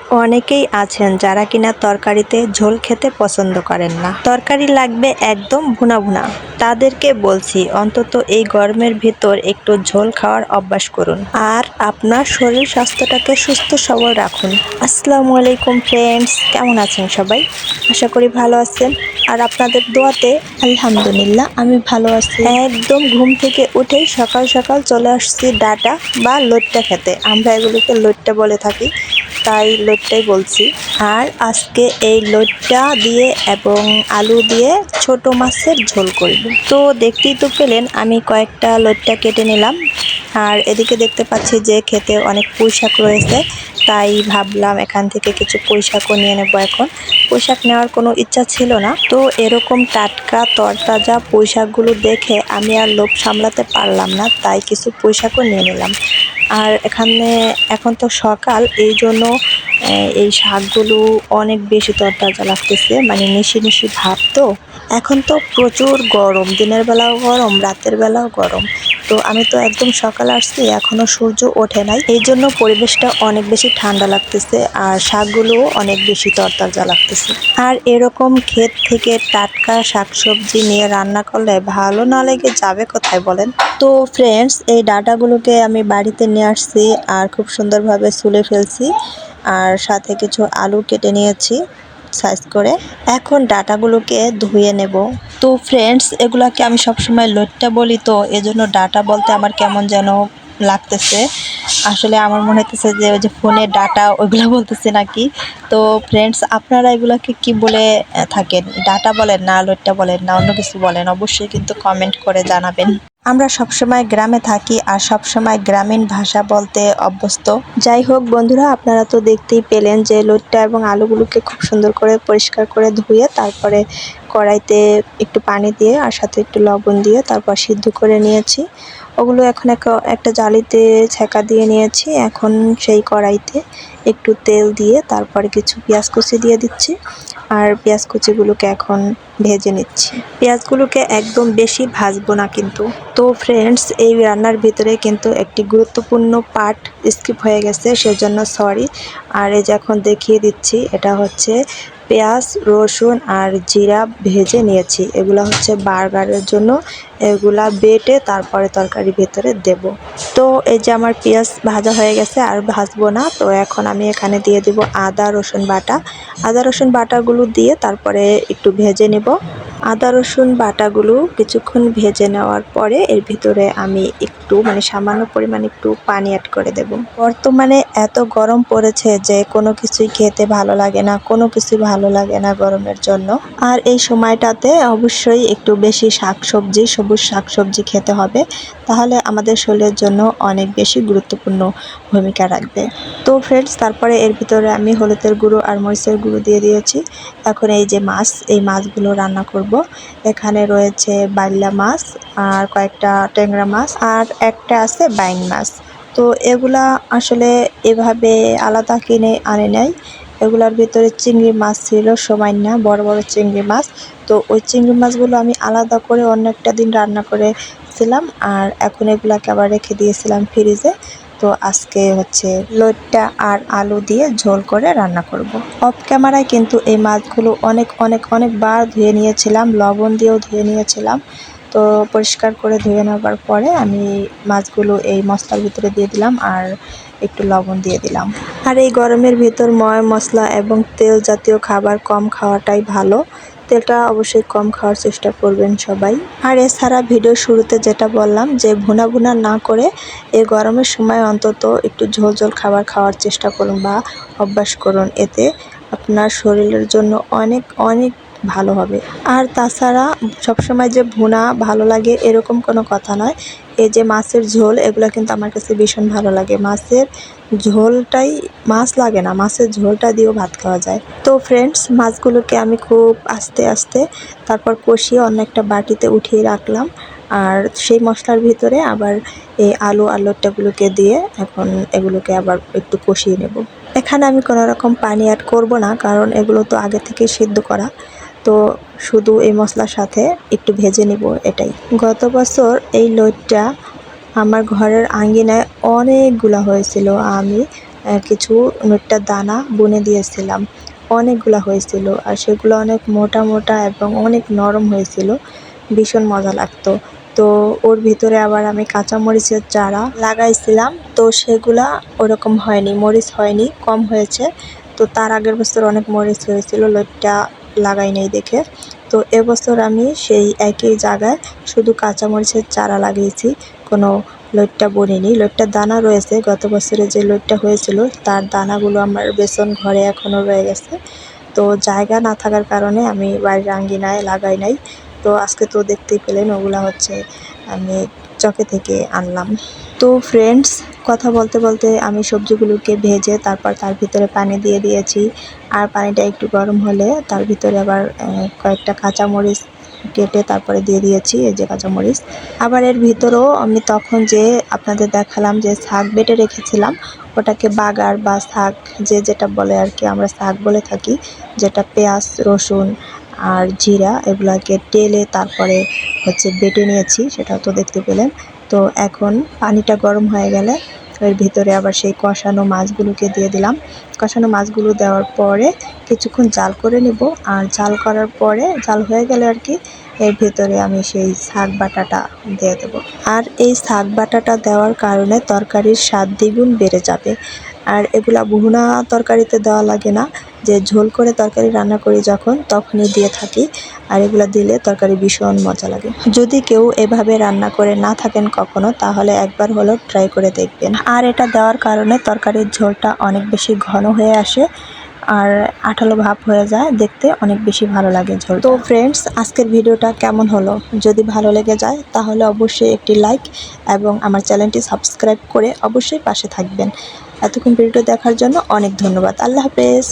অনেকেই আছেন যারা কিনা তরকারিতে ঝোল খেতে পছন্দ করেন না, তরকারি লাগবে একদম ভুনা ভুনা। তাদেরকে বলছি অন্তত এই গরমের ভিতর একটু ঝোল খাওয়ার অভ্যাস করুন আর আপনার শরীর স্বাস্থ্যটাকে সুস্থ সবল রাখুন। আসসালামু আলাইকুম ফ্রেন্ডস, কেমন আছেন সবাই? আশা করি ভালো আছেন আর আপনাদের দোয়াতে আলহামদুলিল্লাহ আমি ভালো আছি। একদম ঘুম থেকে উঠেই সকাল সকাল চলে আসছি ডাটা বা লইট্টা খেতে, আমরা এগুলোকে লইট্টা বলে থাকি, তাই লইট্টাই বলছি। আর আজকে এই লইট্টা দিয়ে এবং আলু দিয়ে ছোট মাছের ঝোল করব। তো দেখতেই তো পেলেন আমি কয়েকটা লইট্টা কেটে নিলাম, আর এদিকে দেখতে পাচ্ছি যে খেতে অনেক পুঁই শাক রয়েছে, তাই ভাবলাম এখান থেকে কিছু পুঁই শাকও নিয়ে নেবো। এখন পুঁই শাক নেওয়ার কোনো ইচ্ছা ছিল না, তো এরকম টাটকা তরতাজা পুঁই শাকগুলো দেখে আমি আর লোভ সামলাতে পারলাম না, তাই কিছু পুঁই শাকও নিয়ে নিলাম। আর এখন তো সকাল, এই জন্য এই শাকগুলো অনেক বেশি তরতাজা লাগতেছে, মানে নিশি নিশি ভাব। তো এখন তো প্রচুর গরম, দিনের বেলাও গরম রাতের বেলাও গরম। তো আমি তো একদম সকালে আসছি, এখনো সূর্য ওঠে নাই, এই জন্য পরিবেশটা অনেক বেশি ঠান্ডা লাগতেছে আর শাকগুলোও অনেক বেশি তরতাজা লাগতেছে। আর এরকম ক্ষেত থেকে টাটকা শাকসবজি নিয়ে রান্না করলে ভালো না লেগে যাবে কোথায় বলেন? তো ফ্রেন্ডস, এই ডাঁটাগুলোকে আমি বাড়িতে নিয়ে আসছি আর খুব সুন্দরভাবে ছুলে ফেলছি, আর সাথে কিছু আলু কেটে নিয়েছি সাইজ করে। এখন ডাঁটাগুলোকে ধুয়ে নেব। তো ফ্রেন্ডস, এগুলাকে আমি সবসময় লইট্টা বলি, তো এজন্য ডাঁটা বলতে আমার কেমন যেন লাগতেছে। আসলে আমার মনে হইতেছে যে ওই যে ফোনে ডাটা ওইগুলো বলতেছে নাকি। তো ফ্রেন্ডস, আপনারা এগুলাকে কি বলে থাকেন? ডাটা বলেন না লইট্টা বলেন না অন্য কিছু বলেন? অবশ্যই কিন্তু কমেন্ট করে জানাবেন। আমরা সবসময় গ্রামে থাকি আর সবসময় গ্রামীণ ভাষা বলতে অভ্যস্ত। যাই হোক বন্ধুরা, আপনারা তো দেখতেই পেলেন যে লইট্টা এবং আলুগুলোকে খুব সুন্দর করে পরিষ্কার করে ধুয়ে তারপরে কড়াইতে একটু পানি দিয়ে আর সাথে একটু লবণ দিয়ে তারপর সিদ্ধ করে নিয়েছি। ওগুলো এখন একটা জালিতে ছেঁকা দিয়ে নিয়েছি। এখন সেই কড়াইতে একটু তেল দিয়ে তারপরে কিছু পেঁয়াজ কুচি দিয়ে দিচ্ছি, আর পেঁয়াজ কুচিগুলোকে এখন ভেজে নিচ্ছি। পেঁয়াজগুলোকে একদম বেশি ভাজবো না কিন্তু। তো ফ্রেন্ডস, এই রান্নার ভিতরে কিন্তু একটি গুরুত্বপূর্ণ পার্ট স্কিপ হয়ে গেছে, সেজন্য সরি। আর এই যে এখন দেখিয়ে দিচ্ছি, এটা হচ্ছে পেঁয়াজ রসুন আর জিরা ভেজে নিয়েছি। এগুলো হচ্ছে বার্গারের জন্য, এগুলা বেটে তারপরে তরকারির ভেতরে দেব। তো এই যে আমার পেঁয়াজ ভাজা হয়ে গেছে, আর ভাজবো না। তো এখন আমি এখানে দিয়ে দিব আদা রসুন বাটা। আদা রসুন বাটাগুলো দিয়ে তারপরে একটু ভেজে নেব। আদা রসুন বাটাগুলো কিছুক্ষণ ভেজে নেওয়ার পরে এর ভিতরে আমি একটু সামান্য পরিমাণ একটু পানি অ্যাড করে দেব। বর্তমানে এত গরম পড়েছে যে কোনো কিছুই খেতে ভালো লাগে না, কোনো কিছুই ভালো লাগে না গরমের জন্য। আর এই সময়টাতে অবশ্যই একটু বেশি শাকসবজি, সবুজ শাকসবজি খেতে হবে, তাহলে আমাদের শরীরের জন্য অনেক বেশি গুরুত্বপূর্ণ ভূমিকা রাখবে। তো ফ্রেন্ডস, তারপরে এর ভিতরে আমি হলুদের গুঁড়ো আর মরিচের গুঁড়ো দিয়ে দিয়েছি। এখন এই যে মাছ, এই মাছগুলো রান্না করব। এখানে রয়েছে বাইলা মাছ আর কয়েকটা ট্যাংরা মাছ আর একটা আছে বাইং মাছ। তো এগুলা আসলে এভাবে আলাদা কিনে আনে নাই, এগুলার ভিতরে চিংড়ি মাছ ছিল, সামান্য বড় বড় চিংড়ি মাছ। তো ওই চিংড়ি মাছগুলো আমি আলাদা করে অন্য একটা দিন রান্না করেছিলাম, আর এখন এগুলাকে আবার রেখে দিয়েছিলাম ফ্রিজে। তো আজকে হচ্ছে লইট্টা আর আলু দিয়ে ঝোল করে রান্না করব। অফ ক্যামেরায় কিন্তু এই মাছগুলো অনেকবার ধুয়ে নিয়েছিলাম, লবণ দিয়েও ধুয়ে নিয়েছিলাম। তো পরিষ্কার করে ধুয়ে নেওয়ার পরে আমি মাছগুলো এই মশলার ভিতরে দিয়ে দিলাম আর একটু লবণ দিয়ে দিলাম। আর এই গরমের ভিতর ময় মশলা এবং তেল জাতীয় খাবার কম খাওয়াটাই ভালো। তেলটা অবশ্যই কম খাওয়ার চেষ্টা করবেন সবাই। আর এছাড়া ভিডিও শুরুতে যেটা বললাম যে ভুনা ভুনা না করে এই গরমের সময় অন্তত একটু ঝোল ঝোল খাবার খাওয়ার চেষ্টা করুন বা অভ্যাস করুন, এতে আপনার শরীরের জন্য অনেক ভালো হবে। আর তাছাড়া সবসময় যে ভুনা ভালো লাগে এরকম কোনো কথা নয়। এই যে মাছের ঝোল, এগুলো কিন্তু আমার কাছে ভীষণ ভালো লাগে। মাছের ঝোলটাই, মাছ লাগে না, মাছের ঝোলটা দিয়েও ভাত খাওয়া যায়। তো ফ্রেন্ডস, মাছগুলোকে আমি খুব আস্তে তারপর কষিয়ে অন্য একটা বাটিতে উঠিয়ে রাখলাম, আর সেই মশলার ভিতরে আবার এই আলু আর লইট্টাগুলোকে দিয়ে এখন এগুলোকে আবার একটু কষিয়ে নেব। এখানে আমি কোনো রকম পানি অ্যাড করব না, কারণ এগুলো তো আগে থেকে সিদ্ধ করা। তো শুধু এই মশলার সাথে একটু ভেজে নিব, এটাই। গত বছর এই লইট্টা আমার ঘরের আঙ্গিনায় অনেকগুলো হয়েছিল, আমি কিছু লইট্টার দানা বুনে দিয়েছিলাম। অনেকগুলা হয়েছিল আর সেগুলো অনেক মোটা মোটা এবং অনেক নরম হয়েছিল, ভীষণ মজা লাগতো। তো ওর ভিতরে আবার আমি কাঁচামরিচের চারা লাগাইছিলাম, তো সেগুলা ওরকম হয়নি, মরিচ হয়নি, কম হয়েছে। তো তার আগের বছর অনেক মরিচ হয়েছিল, লইট্টা লাগাই নাই দেখে। তো এবছর আমি সেই একই জায়গায় শুধু কাঁচামরিচের চারা লাগিয়েছি, কোনো লইট্টা বুনিনি। লইট্টার দানা রয়েছে, গত বছরে যে লইট্টা হয়েছিল তার দানাগুলো আমার বেসন ঘরে এখনও রয়ে গেছে। তো জায়গা না থাকার কারণে আমি বাড়ির আঙ্গিনায় লাগাই নাই। তো আজকে তো দেখতেই পেলেন ওগুলা হচ্ছে আমি চকে থেকে আনলাম। তো ফ্রেন্ডস, কথা বলতে বলতে আমি সবজিগুলোকে ভেজে তারপর তার ভিতরে পানি দিয়ে দিয়েছি। আর পানিটা একটু গরম হলে তার ভিতরে আবার কয়েকটা কাঁচামরিচ কেটে তারপরে দিয়ে দিয়েছি, এই যে কাঁচামরিচ। আবার এর ভিতরেও আমি তখন যে আপনাদের দেখালাম যে শাক বেটে রেখেছিলাম, ওটাকে বাগার বা শাক যে যেটা বলে আর কি, আমরা শাক বলে থাকি, যেটা পেঁয়াজ রসুন আর জিরা এগুলাকে টেলে তারপরে হচ্ছে বেটে নিয়েছি, সেটাও তো দেখতে পেলেন। তো এখন পানিটা গরম হয়ে গেলে এর ভিতরে আবার সেই কষানো মাছগুলোকে দিয়ে দিলাম। কষানো মাছগুলো দেওয়ার পরে কিছুক্ষণ জাল করে নিব, আর জাল করার পরে জাল হয়ে গেলে আর কি এর ভিতরে আমি সেই শাক বাটাটা দিয়ে দেব। আর এই শাক বাটাটা দেওয়ার কারণে তরকারির স্বাদ দ্বিগুণ বেড়ে যাবে। আর এগুলা ভুনা তরকারিতে দেওয়া লাগে না, যে ঝোল করে তরকারি রান্না করি যখন তখনই দিয়ে থাকি। আর এগুলো দিলে তরকারি ভীষণ মজা লাগে। যদি কেউ এভাবে রান্না করে না থাকেন কখনো, তাহলে একবার হলেও ট্রাই করে দেখবেন। আর এটা দেওয়ার কারণে তরকারির ঝোলটা অনেক বেশি ঘন হয়ে আসে আর আঠালো ভাব হয়ে যায়, দেখতে অনেক বেশি ভালো লাগে ঝোল। তো ফ্রেন্ডস, আজকের ভিডিওটা কেমন হলো? যদি ভালো লেগে যায় তাহলে অবশ্যই একটি লাইক এবং আমার চ্যানেলটি সাবস্ক্রাইব করে অবশ্যই পাশে থাকবেন। এতক্ষণ ভিডিওটা দেখার জন্য অনেক ধন্যবাদ। আল্লাহ হাফেজ।